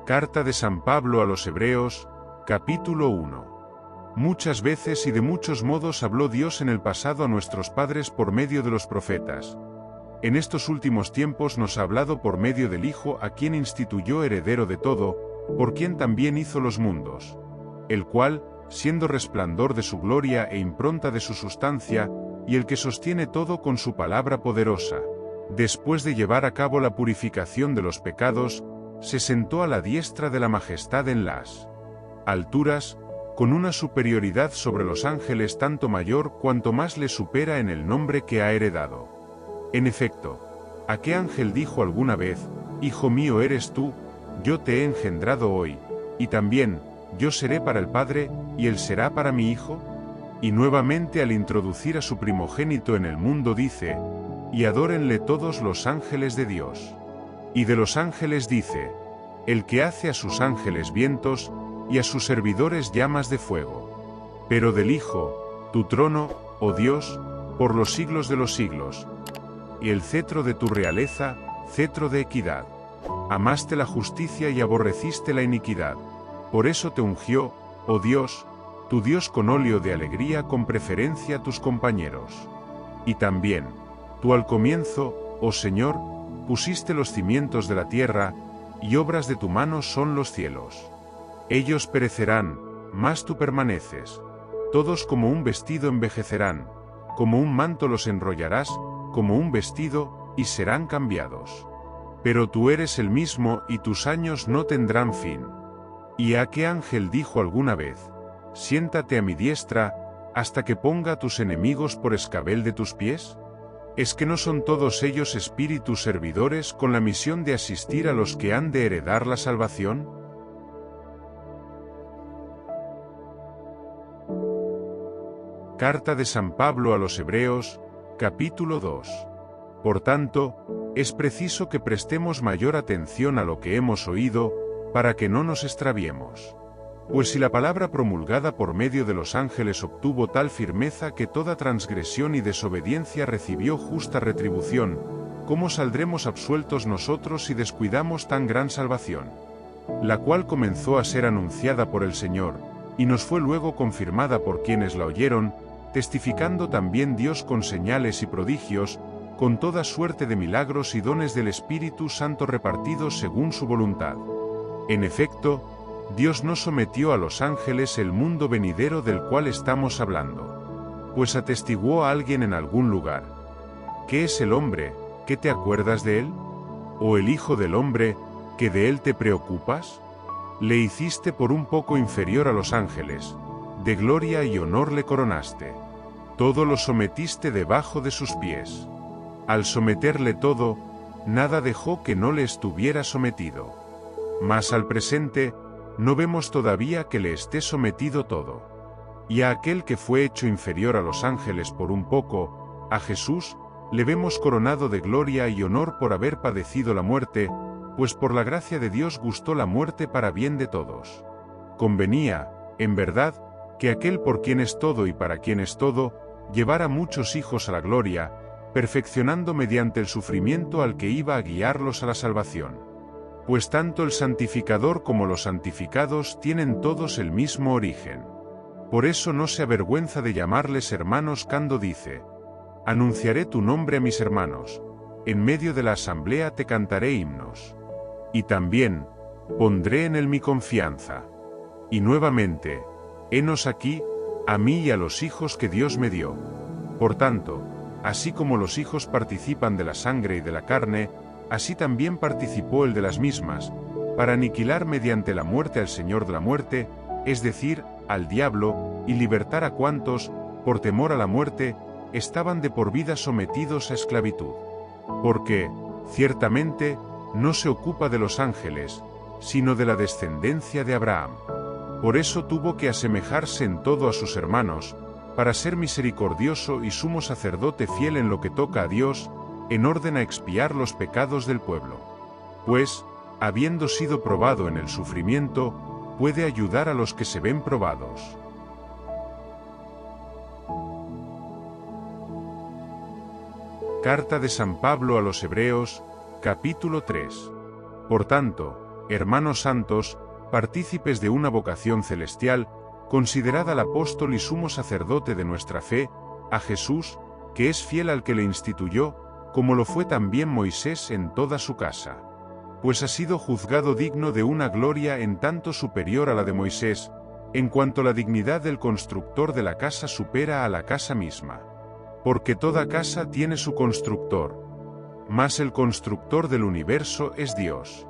Carta de San Pablo a los Hebreos, capítulo 1. Muchas veces y de muchos modos habló Dios en el pasado a nuestros padres por medio de los profetas. En estos últimos tiempos nos ha hablado por medio del Hijo, a quien instituyó heredero de todo, por quien también hizo los mundos, el cual, siendo resplandor de su gloria e impronta de su sustancia, y el que sostiene todo con su palabra poderosa, después de llevar a cabo la purificación de los pecados, se sentó a la diestra de la majestad en las alturas, con una superioridad sobre los ángeles tanto mayor cuanto más le supera en el nombre que ha heredado. En efecto, ¿a qué ángel dijo alguna vez, Hijo mío eres tú, yo te he engendrado hoy, y también, yo seré para el Padre, y él será para mi Hijo? Y nuevamente al introducir a su primogénito en el mundo dice, y adórenle todos los ángeles de Dios. Y de los ángeles dice, el que hace a sus ángeles vientos, y a sus servidores llamas de fuego. Pero del Hijo, tu trono, oh Dios, por los siglos de los siglos. Y el cetro de tu realeza, cetro de equidad. Amaste la justicia y aborreciste la iniquidad. Por eso te ungió, oh Dios, tu Dios con óleo de alegría con preferencia a tus compañeros. Y también, tú al comienzo, oh Señor, pusiste los cimientos de la tierra, y obras de tu mano son los cielos. Ellos perecerán, mas tú permaneces. Todos como un vestido envejecerán, como un manto los enrollarás, como un vestido, y serán cambiados. Pero tú eres el mismo y tus años no tendrán fin. ¿Y a qué ángel dijo alguna vez, siéntate a mi diestra, hasta que ponga a tus enemigos por escabel de tus pies? ¿Es que no son todos ellos espíritus servidores con la misión de asistir a los que han de heredar la salvación? Carta de San Pablo a los Hebreos, capítulo 2. Por tanto, es preciso que prestemos mayor atención a lo que hemos oído, para que no nos extraviemos. Pues si la palabra promulgada por medio de los ángeles obtuvo tal firmeza que toda transgresión y desobediencia recibió justa retribución, ¿cómo saldremos absueltos nosotros si descuidamos tan gran salvación? La cual comenzó a ser anunciada por el Señor, y nos fue luego confirmada por quienes la oyeron, testificando también Dios con señales y prodigios, con toda suerte de milagros y dones del Espíritu Santo repartidos según su voluntad. En efecto, Dios no sometió a los ángeles el mundo venidero del cual estamos hablando. Pues atestiguó a alguien en algún lugar. ¿Qué es el hombre, que te acuerdas de él? ¿O el hijo del hombre, que de él te preocupas? Le hiciste por un poco inferior a los ángeles, de gloria y honor le coronaste. Todo lo sometiste debajo de sus pies. Al someterle todo, nada dejó que no le estuviera sometido. Mas al presente, no vemos todavía que le esté sometido todo. Y a aquel que fue hecho inferior a los ángeles por un poco, a Jesús, le vemos coronado de gloria y honor por haber padecido la muerte, pues por la gracia de Dios gustó la muerte para bien de todos. Convenía, en verdad, que aquel por quien es todo y para quien es todo, llevara muchos hijos a la gloria, perfeccionando mediante el sufrimiento al que iba a guiarlos a la salvación. Pues tanto el santificador como los santificados tienen todos el mismo origen. Por eso no se avergüenza de llamarles hermanos cuando dice, anunciaré tu nombre a mis hermanos, en medio de la asamblea te cantaré himnos. Y también, pondré en él mi confianza. Y nuevamente, henos aquí, a mí y a los hijos que Dios me dio. Por tanto, así como los hijos participan de la sangre y de la carne, así también participó el de las mismas, para aniquilar mediante la muerte al Señor de la muerte, es decir, al diablo, y libertar a cuantos, por temor a la muerte, estaban de por vida sometidos a esclavitud. Porque, ciertamente, no se ocupa de los ángeles, sino de la descendencia de Abraham. Por eso tuvo que asemejarse en todo a sus hermanos, para ser misericordioso y sumo sacerdote fiel en lo que toca a Dios, en orden a expiar los pecados del pueblo. Pues, habiendo sido probado en el sufrimiento, puede ayudar a los que se ven probados. Carta de San Pablo a los Hebreos, capítulo 3. Por tanto, hermanos santos, partícipes de una vocación celestial, considerad al apóstol y sumo sacerdote de nuestra fe, a Jesús, que es fiel al que le instituyó, como lo fue también Moisés en toda su casa. Pues ha sido juzgado digno de una gloria en tanto superior a la de Moisés, en cuanto la dignidad del constructor de la casa supera a la casa misma. Porque toda casa tiene su constructor, mas el constructor del universo es Dios.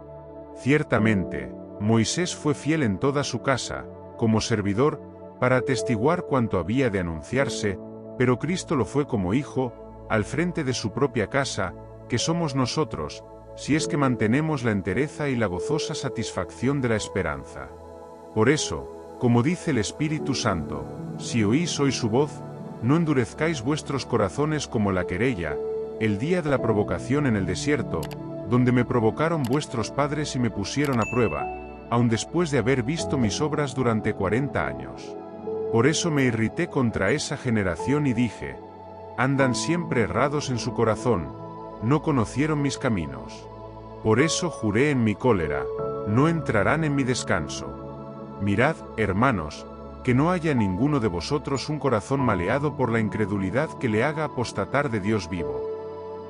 Ciertamente, Moisés fue fiel en toda su casa, como servidor, para atestiguar cuanto había de anunciarse, pero Cristo lo fue como hijo, al frente de su propia casa, que somos nosotros, si es que mantenemos la entereza y la gozosa satisfacción de la esperanza. Por eso, como dice el Espíritu Santo, si oís hoy su voz, no endurezcáis vuestros corazones como la querella, el día de la provocación en el desierto, donde me provocaron vuestros padres y me pusieron a prueba, aun después de haber visto mis obras durante 40 años. Por eso me irrité contra esa generación y dije, andan siempre errados en su corazón, no conocieron mis caminos. Por eso juré en mi cólera, no entrarán en mi descanso. Mirad, hermanos, que no haya en ninguno de vosotros un corazón maleado por la incredulidad que le haga apostatar de Dios vivo.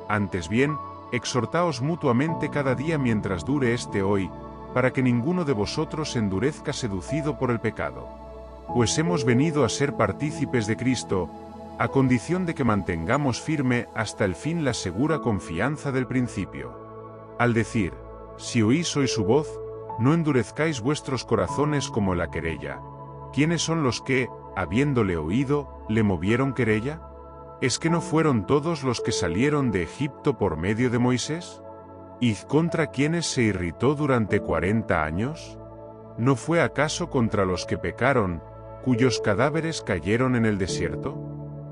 Antes bien, exhortaos mutuamente cada día mientras dure este hoy, para que ninguno de vosotros se endurezca seducido por el pecado. Pues hemos venido a ser partícipes de Cristo, a condición de que mantengamos firme hasta el fin la segura confianza del principio. Al decir, si oís hoy su voz, no endurezcáis vuestros corazones como la querella. ¿Quiénes son los que, habiéndole oído, le movieron querella? ¿Es que no fueron todos los que salieron de Egipto por medio de Moisés? ¿Y contra quiénes se irritó durante 40 años? ¿No fue acaso contra los que pecaron, cuyos cadáveres cayeron en el desierto?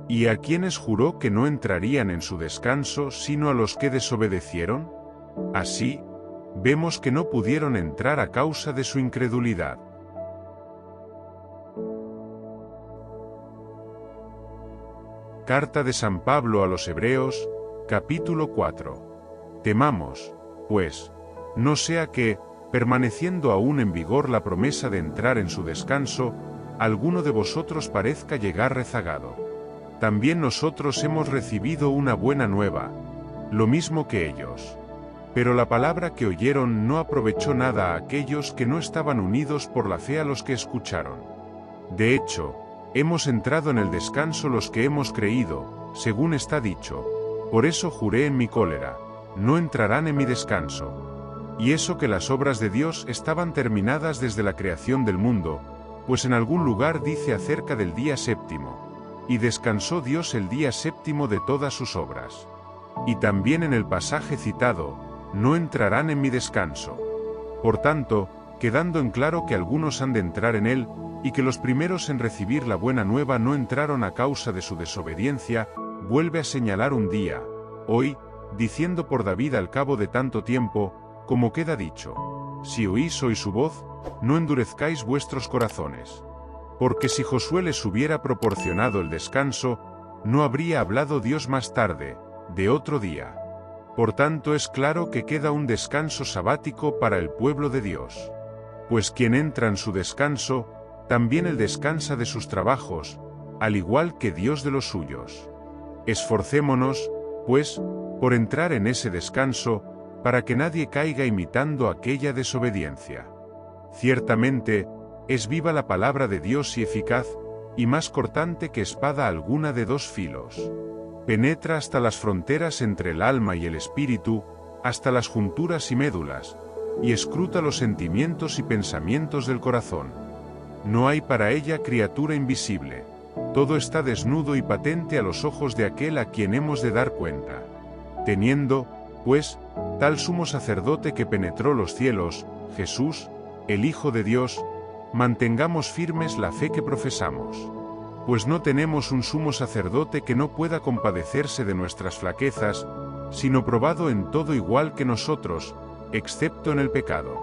¿Y a quiénes juró que no entrarían en su descanso sino a los que desobedecieron? Así, vemos que no pudieron entrar a causa de su incredulidad. Carta de San Pablo a los Hebreos, capítulo 4. Temamos, pues, no sea que, permaneciendo aún en vigor la promesa de entrar en su descanso, alguno de vosotros parezca llegar rezagado. También nosotros hemos recibido una buena nueva, lo mismo que ellos. Pero la palabra que oyeron no aprovechó nada a aquellos que no estaban unidos por la fe a los que escucharon. De hecho, hemos entrado en el descanso los que hemos creído, según está dicho. Por eso juré en mi cólera, no entrarán en mi descanso. Y eso que las obras de Dios estaban terminadas desde la creación del mundo, pues en algún lugar dice acerca del día séptimo, y descansó Dios el día séptimo de todas sus obras. Y también en el pasaje citado, no entrarán en mi descanso. Por tanto, quedando en claro que algunos han de entrar en él, y que los primeros en recibir la buena nueva no entraron a causa de su desobediencia, vuelve a señalar un día, hoy, diciendo por David al cabo de tanto tiempo, como queda dicho, si oís hoy su voz, no endurezcáis vuestros corazones. Porque si Josué les hubiera proporcionado el descanso, no habría hablado Dios más tarde, de otro día. Por tanto es claro que queda un descanso sabático para el pueblo de Dios. Pues quien entra en su descanso, también él descansa de sus trabajos, al igual que Dios de los suyos. Esforcémonos, pues, por entrar en ese descanso, para que nadie caiga imitando aquella desobediencia. Ciertamente, es viva la palabra de Dios y eficaz, y más cortante que espada alguna de dos filos. Penetra hasta las fronteras entre el alma y el espíritu, hasta las junturas y médulas, y escruta los sentimientos y pensamientos del corazón. No hay para ella criatura invisible. Todo está desnudo y patente a los ojos de aquel a quien hemos de dar cuenta. Teniendo, pues, tal sumo sacerdote que penetró los cielos, Jesús, el Hijo de Dios, mantengamos firmes la fe que profesamos. Pues no tenemos un sumo sacerdote que no pueda compadecerse de nuestras flaquezas, sino probado en todo igual que nosotros, excepto en el pecado.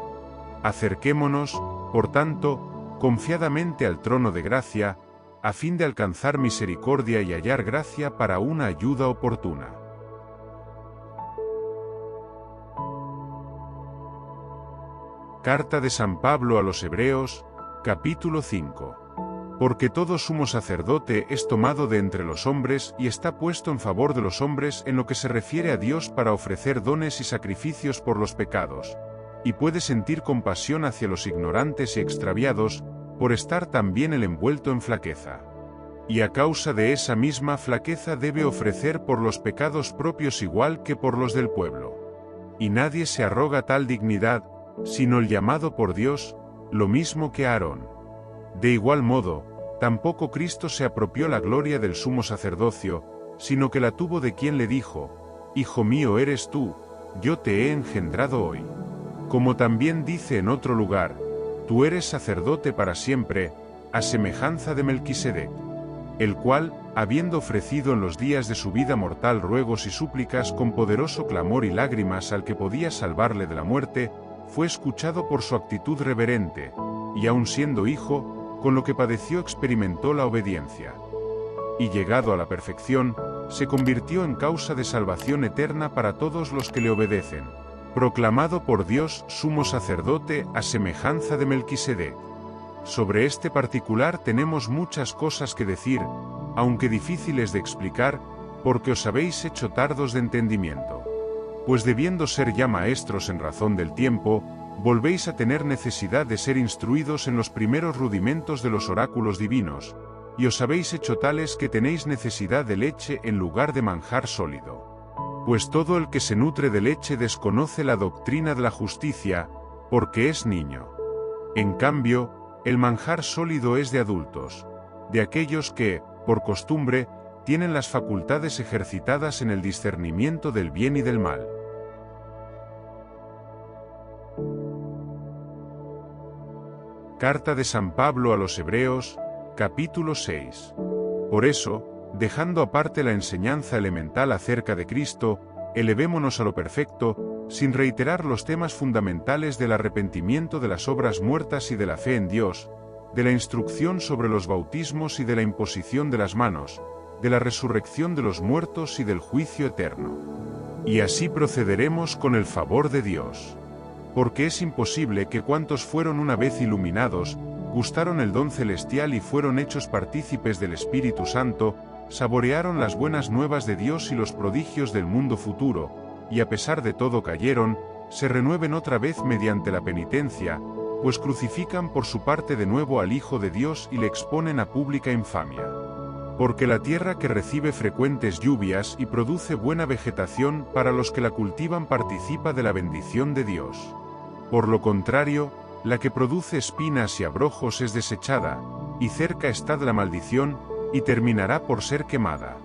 Acerquémonos, por tanto, confiadamente al trono de gracia, a fin de alcanzar misericordia y hallar gracia para una ayuda oportuna. Carta de San Pablo a los Hebreos, capítulo 5. Porque todo sumo sacerdote es tomado de entre los hombres y está puesto en favor de los hombres en lo que se refiere a Dios para ofrecer dones y sacrificios por los pecados, y puede sentir compasión hacia los ignorantes y extraviados, por estar también él envuelto en flaqueza. Y a causa de esa misma flaqueza debe ofrecer por los pecados propios igual que por los del pueblo. Y nadie se arroga tal dignidad, sino el llamado por Dios, lo mismo que Aarón. De igual modo, tampoco Cristo se apropió la gloria del sumo sacerdocio, sino que la tuvo de quien le dijo: Hijo mío eres tú, yo te he engendrado hoy. Como también dice en otro lugar: Tú eres sacerdote para siempre, a semejanza de Melquisedec, el cual, habiendo ofrecido en los días de su vida mortal ruegos y súplicas con poderoso clamor y lágrimas al que podía salvarle de la muerte, fue escuchado por su actitud reverente, y aun siendo hijo, con lo que padeció experimentó la obediencia. Y llegado a la perfección, se convirtió en causa de salvación eterna para todos los que le obedecen, proclamado por Dios sumo sacerdote a semejanza de Melquisedec. Sobre este particular tenemos muchas cosas que decir, aunque difíciles de explicar, porque os habéis hecho tardos de entendimiento. Pues debiendo ser ya maestros en razón del tiempo, volvéis a tener necesidad de ser instruidos en los primeros rudimentos de los oráculos divinos, y os habéis hecho tales que tenéis necesidad de leche en lugar de manjar sólido. Pues todo el que se nutre de leche desconoce la doctrina de la justicia, porque es niño. En cambio, el manjar sólido es de adultos, de aquellos que, por costumbre, tienen las facultades ejercitadas en el discernimiento del bien y del mal. Carta de San Pablo a los Hebreos, capítulo 6. Por eso, dejando aparte la enseñanza elemental acerca de Cristo, elevémonos a lo perfecto, sin reiterar los temas fundamentales del arrepentimiento de las obras muertas y de la fe en Dios, de la instrucción sobre los bautismos y de la imposición de las manos, de la resurrección de los muertos y del juicio eterno. Y así procederemos con el favor de Dios. Porque es imposible que cuantos fueron una vez iluminados, gustaron el don celestial y fueron hechos partícipes del Espíritu Santo, saborearon las buenas nuevas de Dios y los prodigios del mundo futuro, y a pesar de todo cayeron, se renueven otra vez mediante la penitencia, pues crucifican por su parte de nuevo al Hijo de Dios y le exponen a pública infamia. Porque la tierra que recibe frecuentes lluvias y produce buena vegetación para los que la cultivan participa de la bendición de Dios. Por lo contrario, la que produce espinas y abrojos es desechada, y cerca está de la maldición, y terminará por ser quemada.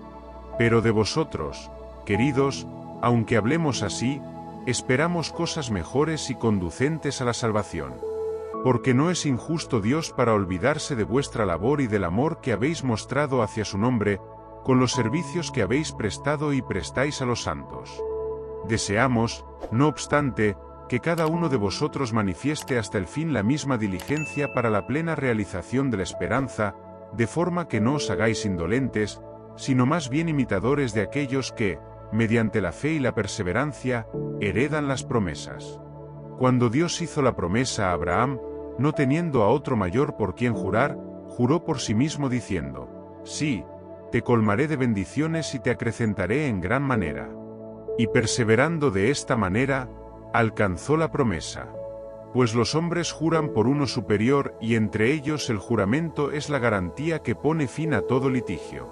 Pero de vosotros, queridos, aunque hablemos así, esperamos cosas mejores y conducentes a la salvación. Porque no es injusto Dios para olvidarse de vuestra labor y del amor que habéis mostrado hacia su nombre, con los servicios que habéis prestado y prestáis a los santos. Deseamos, no obstante, que cada uno de vosotros manifieste hasta el fin la misma diligencia para la plena realización de la esperanza, de forma que no os hagáis indolentes, sino más bien imitadores de aquellos que, mediante la fe y la perseverancia, heredan las promesas. Cuando Dios hizo la promesa a Abraham, no teniendo a otro mayor por quien jurar, juró por sí mismo diciendo: Sí, te colmaré de bendiciones y te acrecentaré en gran manera. Y perseverando de esta manera, alcanzó la promesa. Pues los hombres juran por uno superior y entre ellos el juramento es la garantía que pone fin a todo litigio.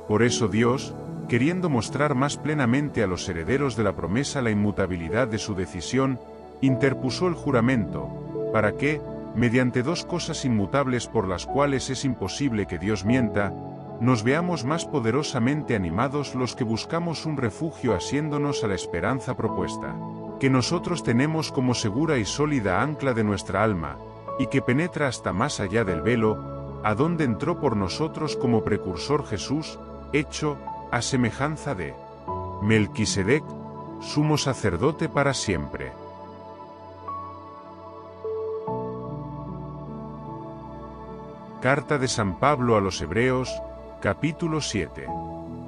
Por eso Dios, queriendo mostrar más plenamente a los herederos de la promesa la inmutabilidad de su decisión, interpuso el juramento, para que, mediante dos cosas inmutables por las cuales es imposible que Dios mienta, nos veamos más poderosamente animados los que buscamos un refugio asiéndonos a la esperanza propuesta, que nosotros tenemos como segura y sólida ancla de nuestra alma, y que penetra hasta más allá del velo, a donde entró por nosotros como precursor Jesús, hecho, a semejanza de Melquisedec, sumo sacerdote para siempre. Carta de San Pablo a los Hebreos, capítulo 7.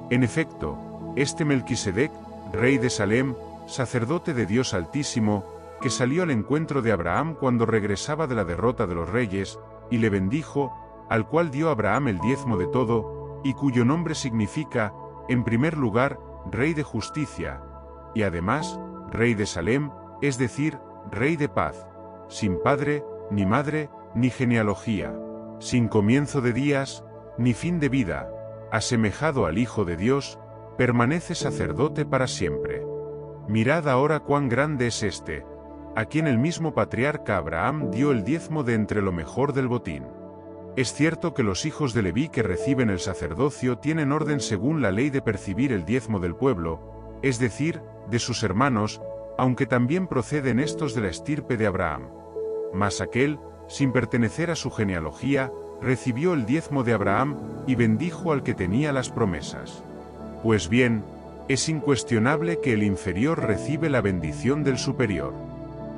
En efecto, este Melquisedec, rey de Salem, sacerdote de Dios Altísimo, que salió al encuentro de Abraham cuando regresaba de la derrota de los reyes, y le bendijo, al cual dio Abraham el diezmo de todo, y cuyo nombre significa, en primer lugar, Rey de Justicia, y además, Rey de Salem, es decir, Rey de Paz, sin padre, ni madre, ni genealogía, sin comienzo de días, ni fin de vida, asemejado al Hijo de Dios, permanece sacerdote para siempre. Mirad ahora cuán grande es este, a quien el mismo patriarca Abraham dio el diezmo de entre lo mejor del botín. Es cierto que los hijos de Leví que reciben el sacerdocio tienen orden según la ley de percibir el diezmo del pueblo, es decir, de sus hermanos, aunque también proceden estos de la estirpe de Abraham. Mas aquel, sin pertenecer a su genealogía, recibió el diezmo de Abraham, y bendijo al que tenía las promesas. Pues bien, es incuestionable que el inferior recibe la bendición del superior.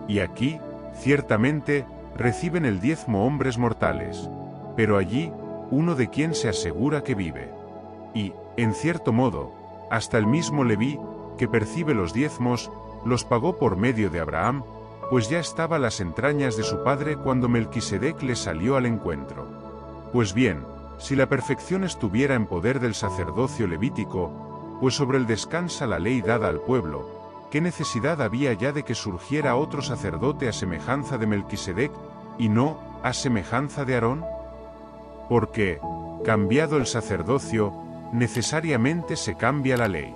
Y aquí, ciertamente, reciben el diezmo hombres mortales, pero allí, uno de quien se asegura que vive. Y, en cierto modo, hasta el mismo Leví, que percibe los diezmos, los pagó por medio de Abraham, pues ya estaba las entrañas de su padre cuando Melquisedec le salió al encuentro. Pues bien, si la perfección estuviera en poder del sacerdocio levítico, pues sobre él descansa la ley dada al pueblo, ¿qué necesidad había ya de que surgiera otro sacerdote a semejanza de Melquisedec, y no a semejanza de Aarón? Porque, cambiado el sacerdocio, necesariamente se cambia la ley.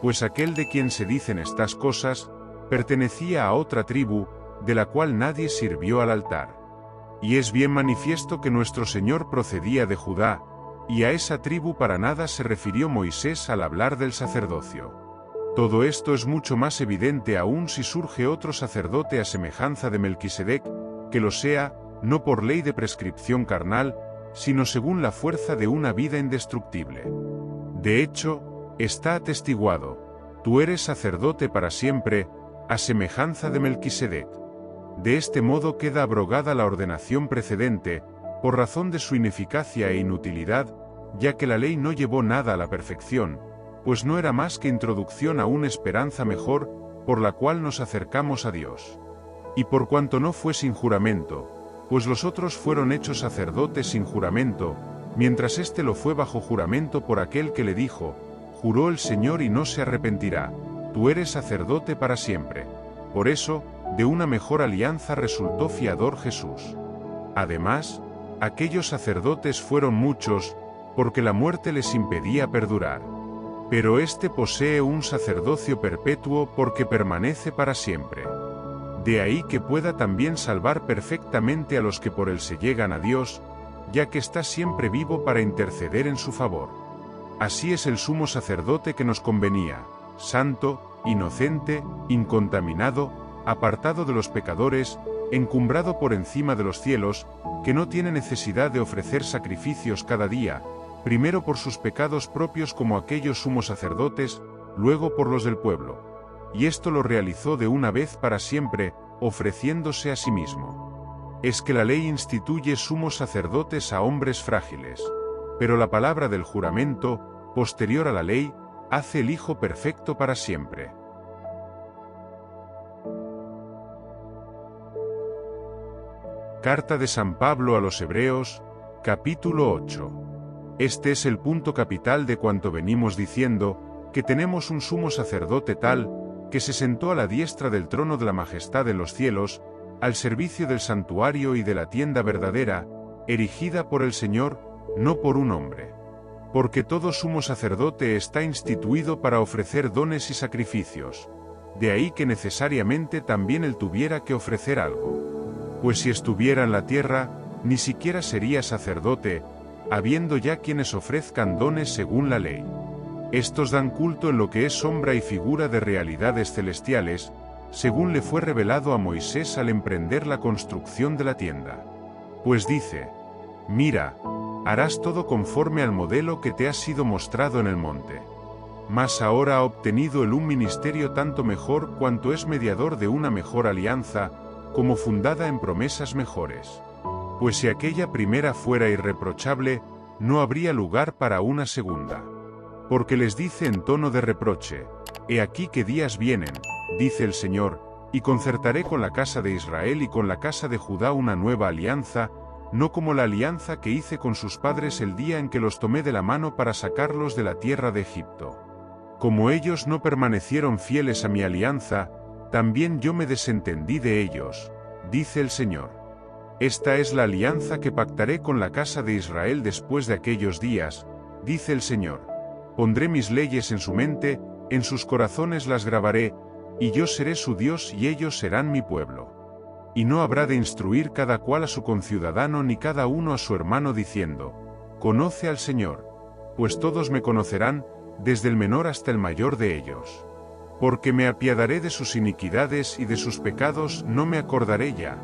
Pues aquel de quien se dicen estas cosas, pertenecía a otra tribu, de la cual nadie sirvió al altar. Y es bien manifiesto que nuestro Señor procedía de Judá, y a esa tribu para nada se refirió Moisés al hablar del sacerdocio. Todo esto es mucho más evidente aún si surge otro sacerdote a semejanza de Melquisedec, que lo sea, no por ley de prescripción carnal, sino según la fuerza de una vida indestructible. De hecho, está atestiguado, tú eres sacerdote para siempre, a semejanza de Melquisedec. De este modo queda abrogada la ordenación precedente, por razón de su ineficacia e inutilidad, ya que la ley no llevó nada a la perfección, pues no era más que introducción a una esperanza mejor, por la cual nos acercamos a Dios. Y por cuanto no fue sin juramento, pues los otros fueron hechos sacerdotes sin juramento, mientras éste lo fue bajo juramento por aquel que le dijo, juró el Señor y no se arrepentirá, tú eres sacerdote para siempre. Por eso, de una mejor alianza resultó fiador Jesús. Además, aquellos sacerdotes fueron muchos, porque la muerte les impedía perdurar. Pero éste posee un sacerdocio perpetuo porque permanece para siempre. De ahí que pueda también salvar perfectamente a los que por él se llegan a Dios, ya que está siempre vivo para interceder en su favor. Así es el sumo sacerdote que nos convenía, santo, inocente, incontaminado, apartado de los pecadores, encumbrado por encima de los cielos, que no tiene necesidad de ofrecer sacrificios cada día, primero por sus pecados propios como aquellos sumos sacerdotes, luego por los del pueblo. Y esto lo realizó de una vez para siempre, ofreciéndose a sí mismo. Es que la ley instituye sumos sacerdotes a hombres frágiles, pero la palabra del juramento, posterior a la ley, hace el Hijo perfecto para siempre. Carta de San Pablo a los Hebreos, capítulo 8. Este es el punto capital de cuanto venimos diciendo, que tenemos un sumo sacerdote tal, que se sentó a la diestra del trono de la majestad en los cielos, al servicio del santuario y de la tienda verdadera, erigida por el Señor, no por un hombre. Porque todo sumo sacerdote está instituido para ofrecer dones y sacrificios, de ahí que necesariamente también él tuviera que ofrecer algo. Pues si estuviera en la tierra, ni siquiera sería sacerdote, habiendo ya quienes ofrezcan dones según la ley. Estos dan culto en lo que es sombra y figura de realidades celestiales, según le fue revelado a Moisés al emprender la construcción de la tienda. Pues dice, mira, harás todo conforme al modelo que te ha sido mostrado en el monte. Mas ahora ha obtenido él un ministerio tanto mejor cuanto es mediador de una mejor alianza, como fundada en promesas mejores. Pues si aquella primera fuera irreprochable, no habría lugar para una segunda. Porque les dice en tono de reproche, he aquí que días vienen, dice el Señor, Y concertaré con la casa de Israel y con la casa de Judá una nueva alianza, no como la alianza que hice con sus padres el día en que los tomé de la mano para sacarlos de la tierra de Egipto. Como ellos no permanecieron fieles a mi alianza, también yo me desentendí de ellos, dice el Señor. Esta es la alianza que pactaré con la casa de Israel después de aquellos días, dice el Señor. Pondré mis leyes en su mente, en sus corazones las grabaré, y yo seré su Dios y ellos serán mi pueblo. Y no habrá de instruir cada cual a su conciudadano ni cada uno a su hermano diciendo, conoce al Señor, pues todos me conocerán, desde el menor hasta el mayor de ellos. Porque me apiadaré de sus iniquidades y de sus pecados no me acordaré ya.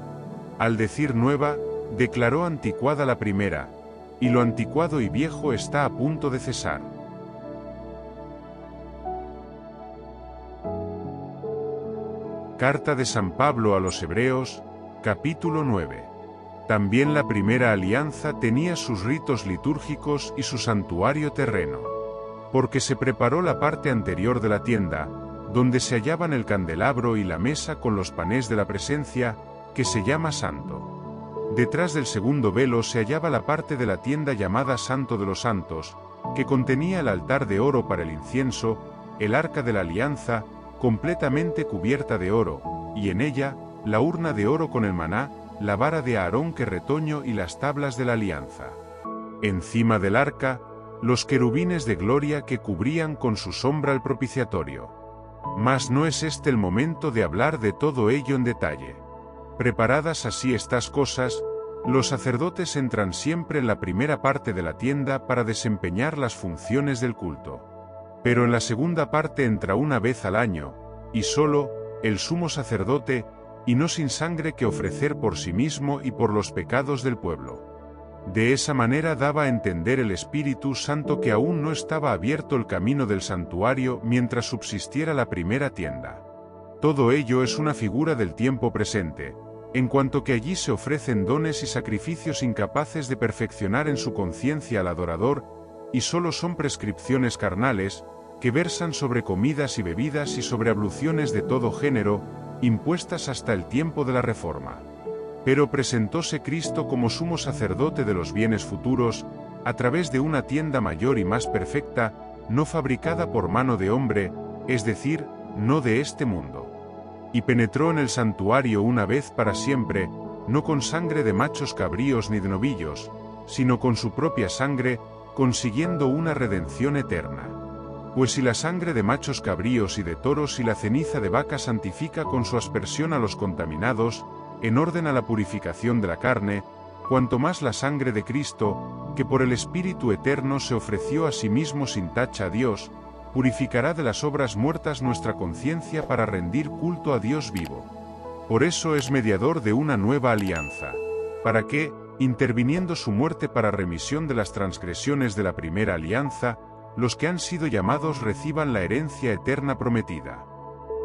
Al decir nueva, declaró anticuada la primera, y lo anticuado y viejo está a punto de cesar. Carta de San Pablo a los Hebreos, capítulo 9. También la primera alianza tenía sus ritos litúrgicos y su santuario terreno. Porque se preparó la parte anterior de la tienda, donde se hallaban el candelabro y la mesa con los panes de la presencia, que se llama santo. Detrás del segundo velo se hallaba la parte de la tienda llamada Santo de los Santos, que contenía el altar de oro para el incienso, el arca de la alianza, completamente cubierta de oro, y en ella, la urna de oro con el maná, la vara de Aarón que retoño y las tablas de la alianza. Encima del arca, los querubines de gloria que cubrían con su sombra el propiciatorio. Mas no es este el momento de hablar de todo ello en detalle. Preparadas así estas cosas, los sacerdotes entran siempre en la primera parte de la tienda para desempeñar las funciones del culto. Pero en la segunda parte entra una vez al año, y solo, el sumo sacerdote, y no sin sangre que ofrecer por sí mismo y por los pecados del pueblo. De esa manera daba a entender el Espíritu Santo que aún no estaba abierto el camino del santuario mientras subsistiera la primera tienda. Todo ello es una figura del tiempo presente, en cuanto que allí se ofrecen dones y sacrificios incapaces de perfeccionar en su conciencia al adorador, y solo son prescripciones carnales, que versan sobre comidas y bebidas y sobre abluciones de todo género, impuestas hasta el tiempo de la Reforma. Pero presentóse Cristo como sumo sacerdote de los bienes futuros, a través de una tienda mayor y más perfecta, no fabricada por mano de hombre, es decir, no de este mundo. Y penetró en el santuario una vez para siempre, no con sangre de machos cabríos ni de novillos, sino con su propia sangre, consiguiendo una redención eterna. Pues si la sangre de machos cabríos y de toros y la ceniza de vaca santifica con su aspersión a los contaminados, en orden a la purificación de la carne, cuanto más la sangre de Cristo, que por el Espíritu Eterno se ofreció a sí mismo sin tacha a Dios, purificará de las obras muertas nuestra conciencia para rendir culto a Dios vivo. Por eso es mediador de una nueva alianza, para que, interviniendo su muerte para remisión de las transgresiones de la primera alianza, los que han sido llamados reciban la herencia eterna prometida.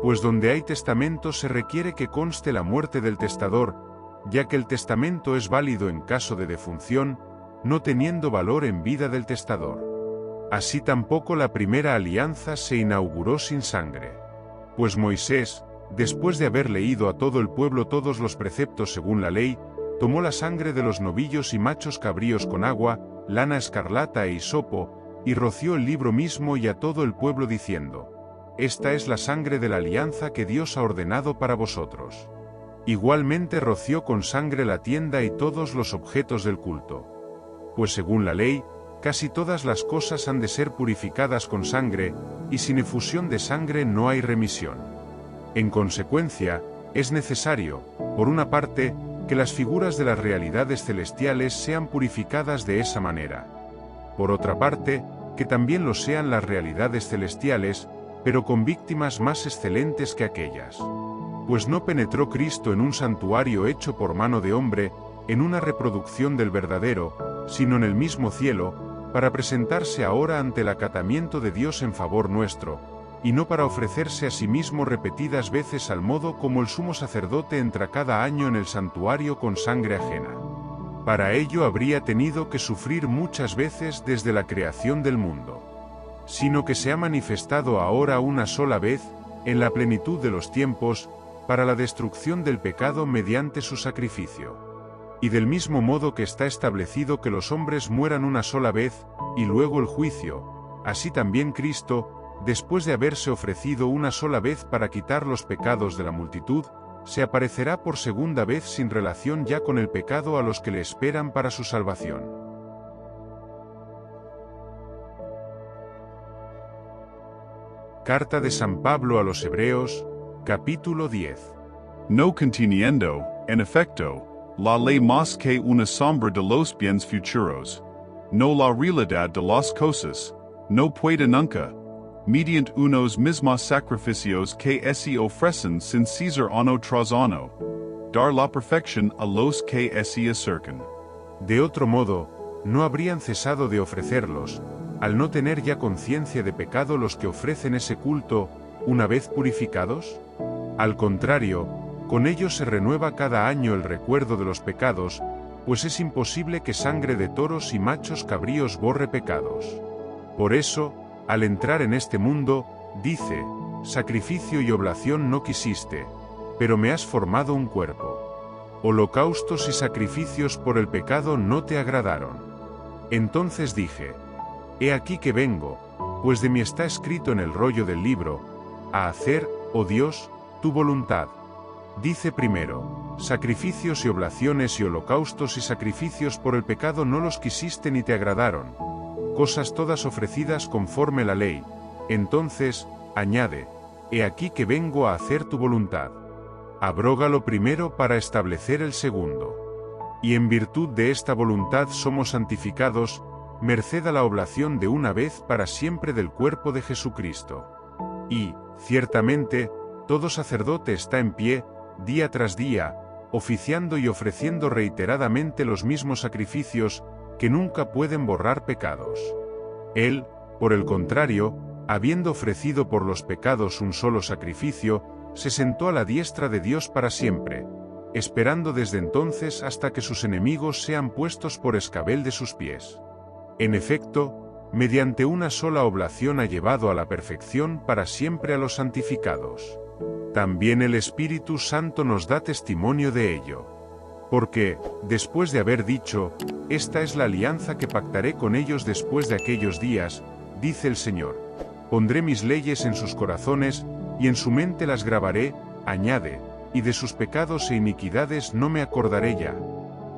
Pues donde hay testamento se requiere que conste la muerte del testador, ya que el testamento es válido en caso de defunción, no teniendo valor en vida del testador. Así tampoco la primera alianza se inauguró sin sangre. Pues Moisés, después de haber leído a todo el pueblo todos los preceptos según la ley, tomó la sangre de los novillos y machos cabríos con agua, lana escarlata e hisopo, y roció el libro mismo y a todo el pueblo diciendo: Esta es la sangre de la alianza que Dios ha ordenado para vosotros. Igualmente roció con sangre la tienda y todos los objetos del culto. Pues según la ley, casi todas las cosas han de ser purificadas con sangre, y sin efusión de sangre no hay remisión. En consecuencia, es necesario, por una parte, que las figuras de las realidades celestiales sean purificadas de esa manera. Por otra parte, que también lo sean las realidades celestiales, pero con víctimas más excelentes que aquellas. Pues no penetró Cristo en un santuario hecho por mano de hombre, en una reproducción del verdadero, sino en el mismo cielo, para presentarse ahora ante el acatamiento de Dios en favor nuestro, y no para ofrecerse a sí mismo repetidas veces al modo como el sumo sacerdote entra cada año en el santuario con sangre ajena. Para ello habría tenido que sufrir muchas veces desde la creación del mundo. Sino que se ha manifestado ahora una sola vez, en la plenitud de los tiempos, para la destrucción del pecado mediante su sacrificio. Y del mismo modo que está establecido que los hombres mueran una sola vez, y luego el juicio, así también Cristo, después de haberse ofrecido una sola vez para quitar los pecados de la multitud, se aparecerá por segunda vez sin relación ya con el pecado a los que le esperan para su salvación. Carta de San Pablo a los Hebreos, capítulo 10. No conteniendo, en efecto, la ley más que una sombra de los bienes futuros, no la realidad de las cosas, no puede nunca, mediante unos mismos sacrificios que se ofrecen sin César ano tras ano, dar la perfección a los que se acercan. De otro modo, no habrían cesado de ofrecerlos, al no tener ya conciencia de pecado los que ofrecen ese culto, una vez purificados? Al contrario, con ellos se renueva cada año el recuerdo de los pecados, pues es imposible que sangre de toros y machos cabríos borre pecados. Por eso, al entrar en este mundo, dice, sacrificio y oblación no quisiste, pero me has formado un cuerpo. Holocaustos y sacrificios por el pecado no te agradaron. Entonces dije, he aquí que vengo, pues de mí está escrito en el rollo del libro, a hacer, oh Dios, tu voluntad. Dice primero, sacrificios y oblaciones y holocaustos y sacrificios por el pecado no los quisiste ni te agradaron, cosas todas ofrecidas conforme la ley. Entonces, añade, he aquí que vengo a hacer tu voluntad. Abroga lo primero para establecer el segundo. Y en virtud de esta voluntad somos santificados, merced a la oblación de una vez para siempre del cuerpo de Jesucristo. Y, ciertamente, todo sacerdote está en pie, día tras día, oficiando y ofreciendo reiteradamente los mismos sacrificios, que nunca pueden borrar pecados. Él, por el contrario, habiendo ofrecido por los pecados un solo sacrificio, se sentó a la diestra de Dios para siempre, esperando desde entonces hasta que sus enemigos sean puestos por escabel de sus pies. En efecto, mediante una sola oblación ha llevado a la perfección para siempre a los santificados. También el Espíritu Santo nos da testimonio de ello. Porque, después de haber dicho, esta es la alianza que pactaré con ellos después de aquellos días, dice el Señor, pondré mis leyes en sus corazones, y en su mente las grabaré, añade, y de sus pecados e iniquidades no me acordaré ya.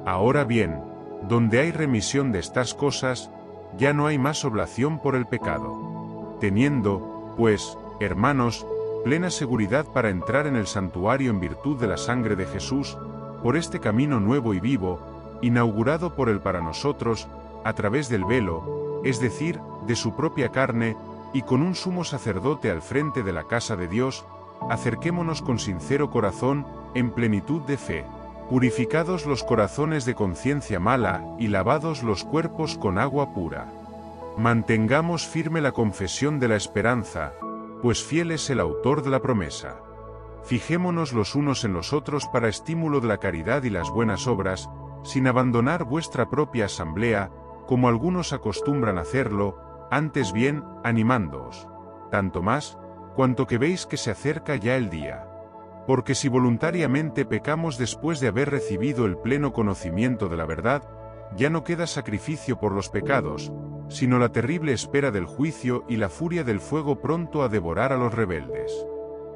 Ahora bien, donde hay remisión de estas cosas, ya no hay más oblación por el pecado. Teniendo, pues, hermanos, plena seguridad para entrar en el santuario en virtud de la sangre de Jesús, por este camino nuevo y vivo, inaugurado por él para nosotros, a través del velo, es decir, de su propia carne, y con un sumo sacerdote al frente de la casa de Dios, acerquémonos con sincero corazón, en plenitud de fe, purificados los corazones de conciencia mala, y lavados los cuerpos con agua pura. Mantengamos firme la confesión de la esperanza, pues fiel es el autor de la promesa. Fijémonos los unos en los otros para estímulo de la caridad y las buenas obras, sin abandonar vuestra propia asamblea, como algunos acostumbran hacerlo, antes bien, animándoos, tanto más, cuanto que veis que se acerca ya el día. Porque si voluntariamente pecamos después de haber recibido el pleno conocimiento de la verdad, ya no queda sacrificio por los pecados, sino la terrible espera del juicio y la furia del fuego pronto a devorar a los rebeldes.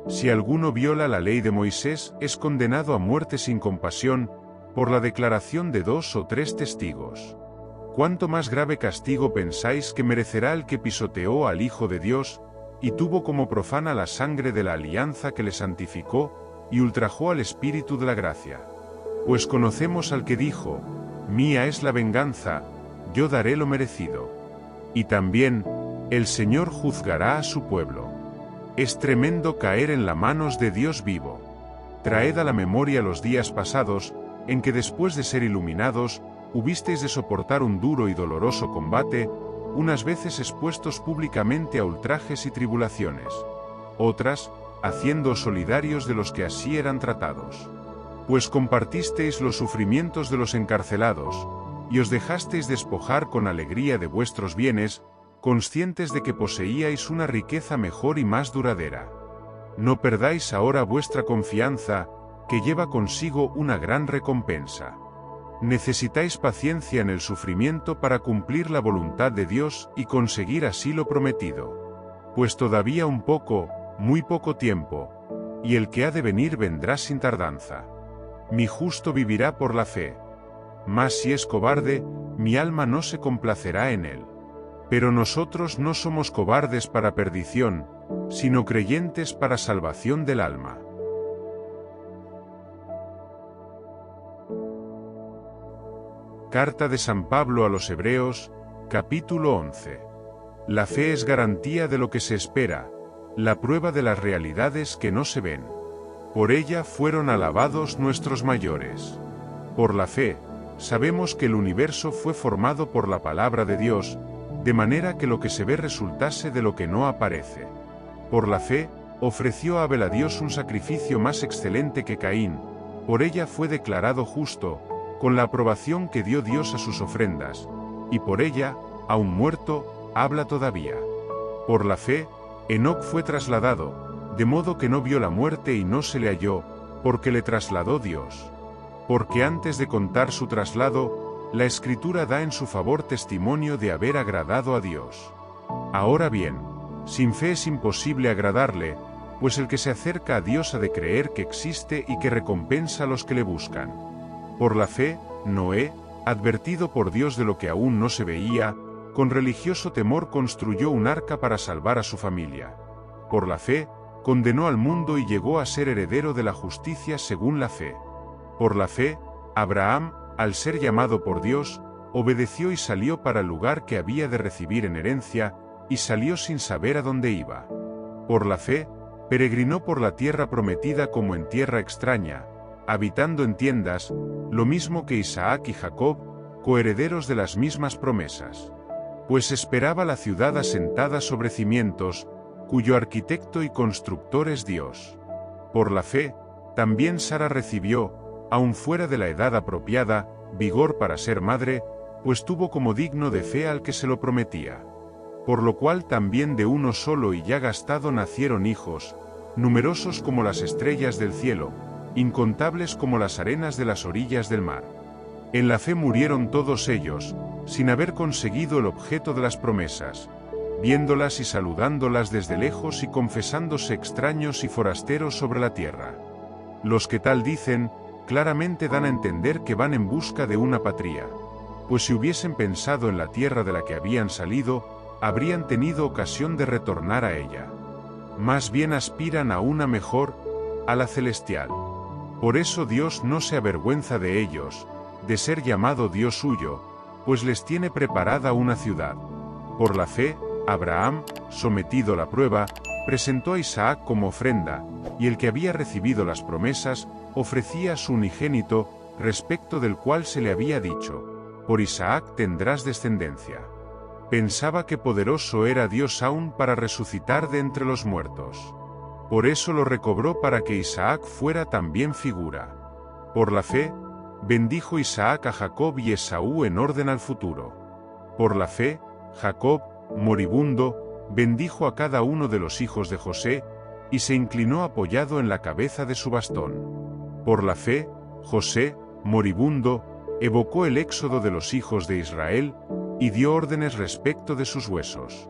Si alguno viola la ley de Moisés, es condenado a muerte sin compasión, por la declaración de 2 o 3 testigos. ¿Cuánto más grave castigo pensáis que merecerá el que pisoteó al Hijo de Dios, y tuvo como profana la sangre de la alianza que le santificó, y ultrajó al Espíritu de la gracia? Pues conocemos al que dijo, mía es la venganza, yo daré lo merecido. Y también, el Señor juzgará a su pueblo. Es tremendo caer en las manos de Dios vivo. Traed a la memoria los días pasados, en que después de ser iluminados, hubisteis de soportar un duro y doloroso combate, unas veces expuestos públicamente a ultrajes y tribulaciones, otras, haciéndoos solidarios de los que así eran tratados. Pues compartisteis los sufrimientos de los encarcelados, y os dejasteis despojar con alegría de vuestros bienes, conscientes de que poseíais una riqueza mejor y más duradera. No perdáis ahora vuestra confianza, que lleva consigo una gran recompensa. Necesitáis paciencia en el sufrimiento para cumplir la voluntad de Dios y conseguir así lo prometido. Pues todavía un poco, muy poco tiempo, y el que ha de venir vendrá sin tardanza. Mi justo vivirá por la fe. Mas si es cobarde, mi alma no se complacerá en él. Pero nosotros no somos cobardes para perdición, sino creyentes para salvación del alma. Carta de San Pablo a los Hebreos, capítulo 11. La fe es garantía de lo que se espera, la prueba de las realidades que no se ven. Por ella fueron alabados nuestros mayores. Por la fe, sabemos que el universo fue formado por la palabra de Dios, de manera que lo que se ve resultase de lo que no aparece. Por la fe, ofreció Abel a Dios un sacrificio más excelente que Caín, por ella fue declarado justo, con la aprobación que dio Dios a sus ofrendas, y por ella, aun muerto, habla todavía. Por la fe, Enoc fue trasladado, de modo que no vio la muerte y no se le halló, porque le trasladó Dios. Porque antes de contar su traslado, la Escritura da en su favor testimonio de haber agradado a Dios. Ahora bien, sin fe es imposible agradarle, pues el que se acerca a Dios ha de creer que existe y que recompensa a los que le buscan. Por la fe, Noé, advertido por Dios de lo que aún no se veía, con religioso temor construyó un arca para salvar a su familia. Por la fe, condenó al mundo y llegó a ser heredero de la justicia según la fe. Por la fe, Abraham, al ser llamado por Dios, obedeció y salió para el lugar que había de recibir en herencia, y salió sin saber a dónde iba. Por la fe, peregrinó por la tierra prometida como en tierra extraña, habitando en tiendas, lo mismo que Isaac y Jacob, coherederos de las mismas promesas. Pues esperaba la ciudad asentada sobre cimientos, cuyo arquitecto y constructor es Dios. Por la fe, también Sara recibió, aun fuera de la edad apropiada, vigor para ser madre, pues tuvo como digno de fe al que se lo prometía. Por lo cual también de uno solo y ya gastado nacieron hijos, numerosos como las estrellas del cielo, incontables como las arenas de las orillas del mar. En la fe murieron todos ellos, sin haber conseguido el objeto de las promesas, viéndolas y saludándolas desde lejos y confesándose extraños y forasteros sobre la tierra. Los que tal dicen, claramente dan a entender que van en busca de una patria, pues si hubiesen pensado en la tierra de la que habían salido, habrían tenido ocasión de retornar a ella. Más bien aspiran a una mejor, a la celestial. Por eso Dios no se avergüenza de ellos, de ser llamado Dios suyo, pues les tiene preparada una ciudad. Por la fe, Abraham, sometido a la prueba, presentó a Isaac como ofrenda, y el que había recibido las promesas, ofrecía a su unigénito, respecto del cual se le había dicho: por Isaac tendrás descendencia. Pensaba que poderoso era Dios aún para resucitar de entre los muertos. Por eso lo recobró para que Isaac fuera también figura. Por la fe, bendijo Isaac a Jacob y Esaú en orden al futuro. Por la fe, Jacob, moribundo, bendijo a cada uno de los hijos de José, y se inclinó apoyado en la cabeza de su bastón. Por la fe, José, moribundo, evocó el éxodo de los hijos de Israel, y dio órdenes respecto de sus huesos.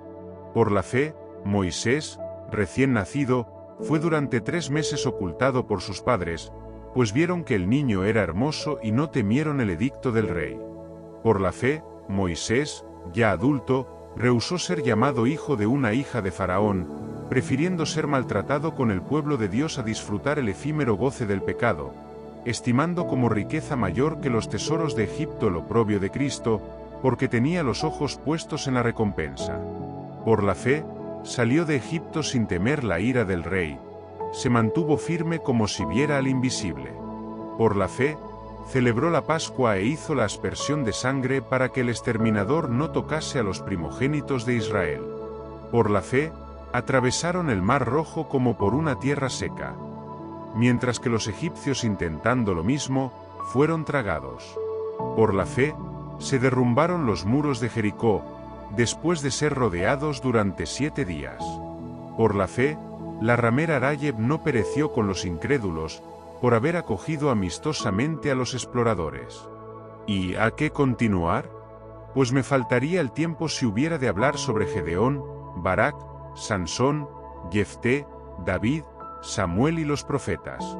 Por la fe, Moisés, recién nacido, fue durante 3 meses ocultado por sus padres, pues vieron que el niño era hermoso y no temieron el edicto del rey. Por la fe, Moisés, ya adulto, rehusó ser llamado hijo de una hija de Faraón, prefiriendo ser maltratado con el pueblo de Dios a disfrutar el efímero goce del pecado, estimando como riqueza mayor que los tesoros de Egipto el oprobio de Cristo, porque tenía los ojos puestos en la recompensa. Por la fe, salió de Egipto sin temer la ira del rey, se mantuvo firme como si viera al invisible. Por la fe, celebró la Pascua e hizo la aspersión de sangre para que el exterminador no tocase a los primogénitos de Israel. Por la fe, atravesaron el mar Rojo como por una tierra seca, mientras que los egipcios intentando lo mismo, fueron tragados. Por la fe, se derrumbaron los muros de Jericó, después de ser rodeados durante 7 días. Por la fe, La ramera Arayeb no pereció con los incrédulos, por haber acogido amistosamente a los exploradores. ¿Y a qué continuar? Pues me faltaría el tiempo si hubiera de hablar sobre Gedeón, Barak, Sansón, Jefté, David, Samuel y los profetas.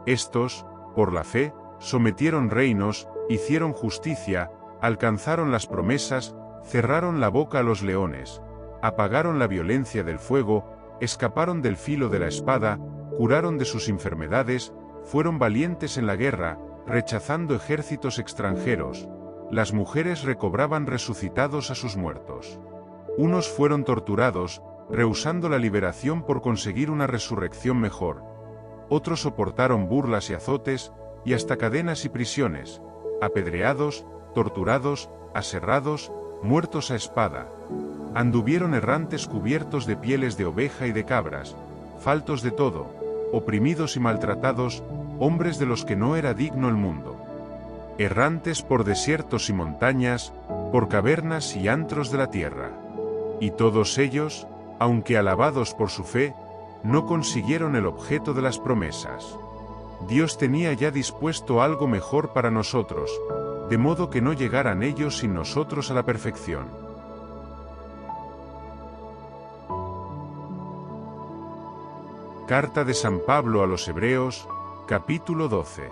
Estos, por la fe, sometieron reinos, hicieron justicia, alcanzaron las promesas, cerraron la boca a los leones, apagaron la violencia del fuego, escaparon del filo de la espada, curaron de sus enfermedades, fueron valientes en la guerra, rechazando ejércitos extranjeros. Las mujeres recobraban resucitados a sus muertos. Unos fueron torturados, rehusando la liberación por conseguir una resurrección mejor. Otros soportaron burlas y azotes, y hasta cadenas y prisiones, apedreados, torturados, aserrados, muertos a espada. Anduvieron errantes cubiertos de pieles de oveja y de cabras, faltos de todo, oprimidos y maltratados, hombres de los que no era digno el mundo. Errantes por desiertos y montañas, por cavernas y antros de la tierra. Y todos ellos, aunque alabados por su fe, no consiguieron el objeto de las promesas. Dios tenía ya dispuesto algo mejor para nosotros, de modo que no llegaran ellos sin nosotros a la perfección. Carta de San Pablo a los Hebreos, capítulo 12.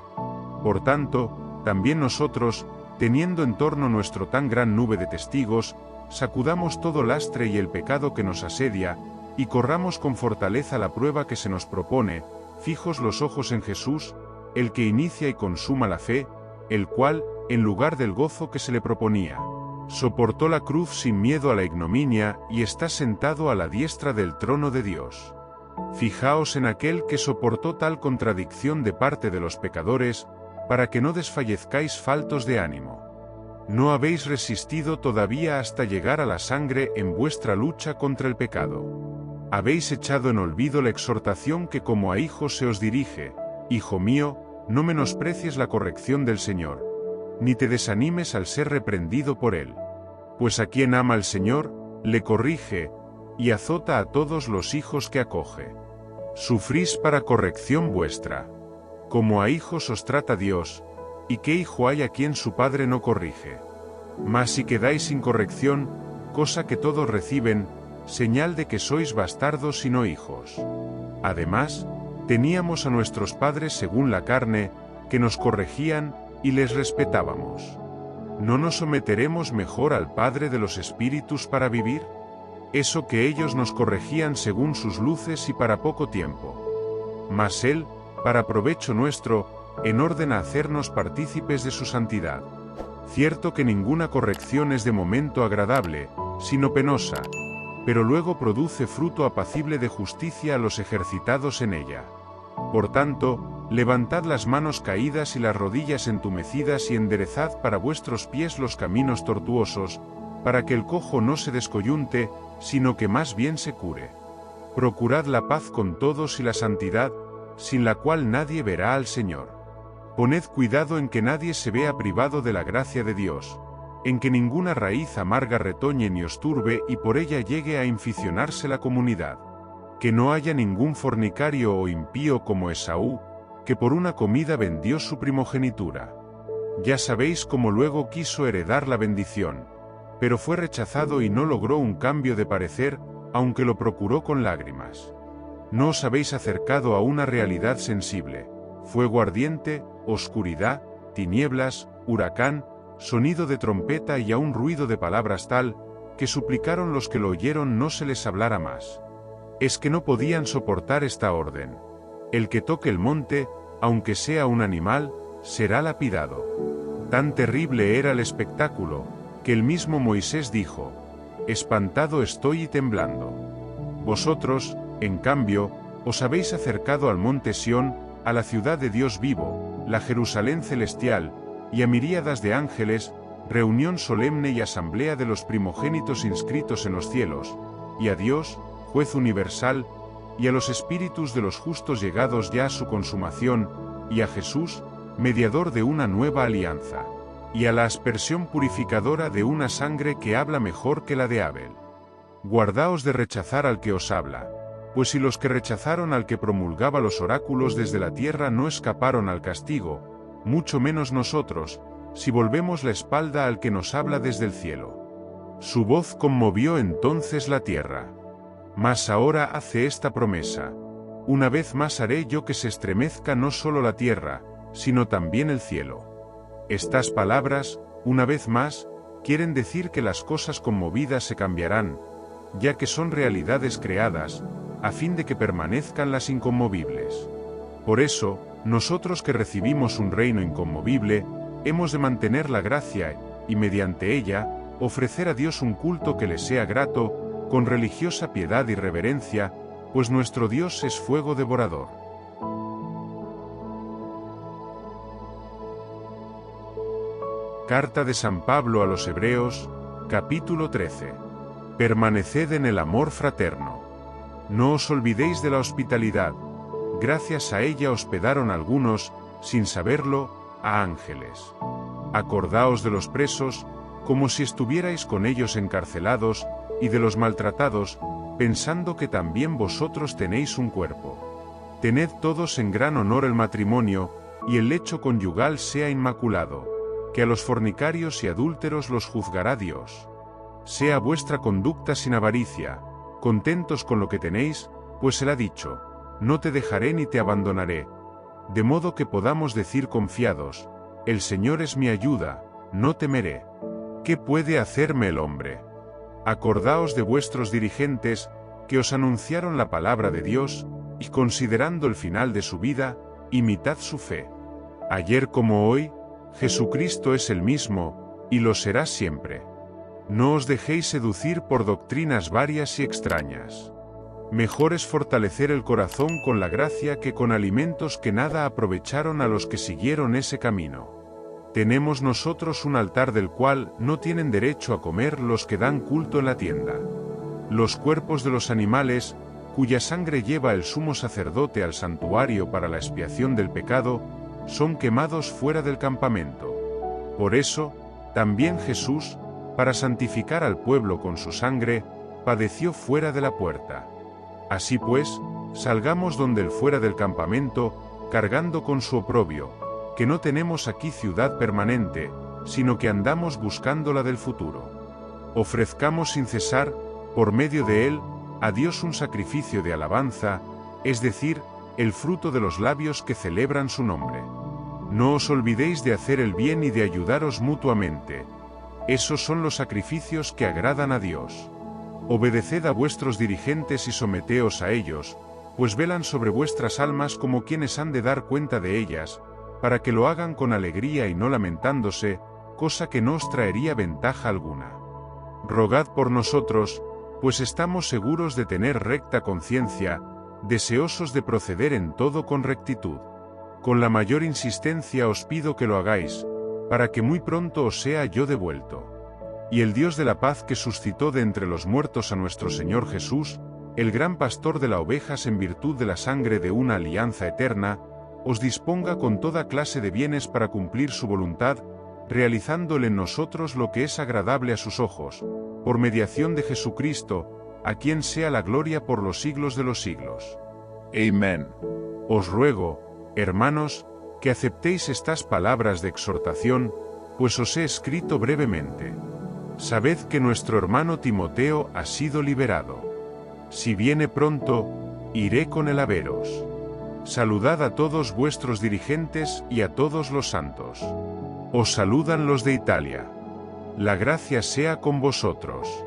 Por tanto, también nosotros, teniendo en torno nuestro tan gran nube de testigos, sacudamos todo lastre y el pecado que nos asedia, y corramos con fortaleza la prueba que se nos propone, fijos los ojos en Jesús, el que inicia y consuma la fe, el cual, en lugar del gozo que se le proponía, soportó la cruz sin miedo a la ignominia y está sentado a la diestra del trono de Dios. Fijaos en aquel que soportó tal contradicción de parte de los pecadores, para que no desfallezcáis faltos de ánimo. No habéis resistido todavía hasta llegar a la sangre en vuestra lucha contra el pecado. Habéis echado en olvido la exhortación que como a hijos se os dirige: Hijo mío, no menosprecies la corrección del Señor, ni te desanimes al ser reprendido por él. Pues a quien ama el Señor, le corrige, y azota a todos los hijos que acoge. Sufrís para corrección vuestra. Como a hijos os trata Dios, ¿y qué hijo hay a quien su padre no corrige? Mas si quedáis sin corrección, cosa que todos reciben, señal de que sois bastardos y no hijos. Además, teníamos a nuestros padres según la carne, que nos corregían, y les respetábamos. ¿No nos someteremos mejor al Padre de los Espíritus para vivir? Eso que ellos nos corregían según sus luces y para poco tiempo. Mas Él, para provecho nuestro, en orden a hacernos partícipes de su santidad. Cierto que ninguna corrección es de momento agradable, sino penosa, pero luego produce fruto apacible de justicia a los ejercitados en ella. Por tanto, levantad las manos caídas y las rodillas entumecidas y enderezad para vuestros pies los caminos tortuosos, para que el cojo no se descoyunte, sino que más bien se cure. Procurad la paz con todos y la santidad, sin la cual nadie verá al Señor. Poned cuidado en que nadie se vea privado de la gracia de Dios, en que ninguna raíz amarga retoñe ni os turbe y por ella llegue a inficionarse la comunidad. Que no haya ningún fornicario o impío como Esaú, que por una comida vendió su primogenitura. Ya sabéis cómo luego quiso heredar la bendición, pero fue rechazado y no logró un cambio de parecer, aunque lo procuró con lágrimas. No os habéis acercado a una realidad sensible: fuego ardiente, oscuridad, tinieblas, huracán, sonido de trompeta y aún ruido de palabras tal, que suplicaron los que lo oyeron no se les hablara más. Es que no podían soportar esta orden. El que toque el monte, aunque sea un animal, será lapidado. Tan terrible era el espectáculo, que el mismo Moisés dijo: espantado estoy y temblando. Vosotros, en cambio, os habéis acercado al monte Sión, a la ciudad de Dios vivo, la Jerusalén celestial, y a miríadas de ángeles, reunión solemne y asamblea de los primogénitos inscritos en los cielos, y a Dios, juez universal, y a los espíritus de los justos llegados ya a su consumación, y a Jesús, mediador de una nueva alianza, y a la aspersión purificadora de una sangre que habla mejor que la de Abel. Guardaos de rechazar al que os habla. pues si los que rechazaron al que promulgaba los oráculos desde la tierra no escaparon al castigo, mucho menos nosotros, si volvemos la espalda al que nos habla desde el cielo. Su voz conmovió entonces la tierra. Mas ahora hace esta promesa: una vez más haré yo que se estremezca no solo la tierra, sino también el cielo. Estas palabras, una vez más, quieren decir que las cosas conmovidas se cambiarán, ya que son realidades creadas, a fin de que permanezcan las inconmovibles. Por eso, nosotros que recibimos un reino inconmovible, hemos de mantener la gracia y, mediante ella, ofrecer a Dios un culto que le sea grato, con religiosa piedad y reverencia, pues nuestro Dios es fuego devorador. Carta de San Pablo a los Hebreos, capítulo 13. Permaneced en el amor fraterno. No os olvidéis de la hospitalidad. Gracias a ella hospedaron algunos, sin saberlo, a ángeles. Acordaos de los presos, como si estuvierais con ellos encarcelados, y de los maltratados, pensando que también vosotros tenéis un cuerpo. Tened todos en gran honor el matrimonio, y el lecho conyugal sea inmaculado, que a los fornicarios y adúlteros los juzgará Dios. Sea vuestra conducta sin avaricia, contentos con lo que tenéis, pues Él ha dicho: no te dejaré ni te abandonaré. De modo que podamos decir confiados: el Señor es mi ayuda, no temeré. ¿Qué puede hacerme el hombre? Acordaos de vuestros dirigentes, que os anunciaron la palabra de Dios, y considerando el final de su vida, imitad su fe. Ayer como hoy, Jesucristo es el mismo, y lo será siempre. No os dejéis seducir por doctrinas varias y extrañas. Mejor es fortalecer el corazón con la gracia que con alimentos que nada aprovecharon a los que siguieron ese camino. Tenemos nosotros un altar del cual no tienen derecho a comer los que dan culto en la tienda. Los cuerpos de los animales, cuya sangre lleva el sumo sacerdote al santuario para la expiación del pecado, son quemados fuera del campamento. Por eso, también Jesús, para santificar al pueblo con su sangre, padeció fuera de la puerta. Así pues, salgamos donde el fuera del campamento, cargando con su oprobio, que no tenemos aquí ciudad permanente, sino que andamos buscando la del futuro. Ofrezcamos sin cesar, por medio de él, a Dios un sacrificio de alabanza, es decir, el fruto de los labios que celebran su nombre. No os olvidéis de hacer el bien y de ayudaros mutuamente. Esos son los sacrificios que agradan a Dios. Obedeced a vuestros dirigentes y someteos a ellos, pues velan sobre vuestras almas como quienes han de dar cuenta de ellas, para que lo hagan con alegría y no lamentándose, cosa que no os traería ventaja alguna. Rogad por nosotros, pues estamos seguros de tener recta conciencia, deseosos de proceder en todo con rectitud. Con la mayor insistencia os pido que lo hagáis, para que muy pronto os sea yo devuelto. Y el Dios de la paz que suscitó de entre los muertos a nuestro Señor Jesús, el gran pastor de las ovejas en virtud de la sangre de una alianza eterna, os disponga con toda clase de bienes para cumplir su voluntad, realizándole en nosotros lo que es agradable a sus ojos, por mediación de Jesucristo, a quien sea la gloria por los siglos de los siglos. Amén. Os ruego, hermanos, que aceptéis estas palabras de exhortación, pues os he escrito brevemente. Sabed que nuestro hermano Timoteo ha sido liberado. Si viene pronto, iré con él a veros. Saludad a todos vuestros dirigentes y a todos los santos. Os saludan los de Italia. La gracia sea con vosotros.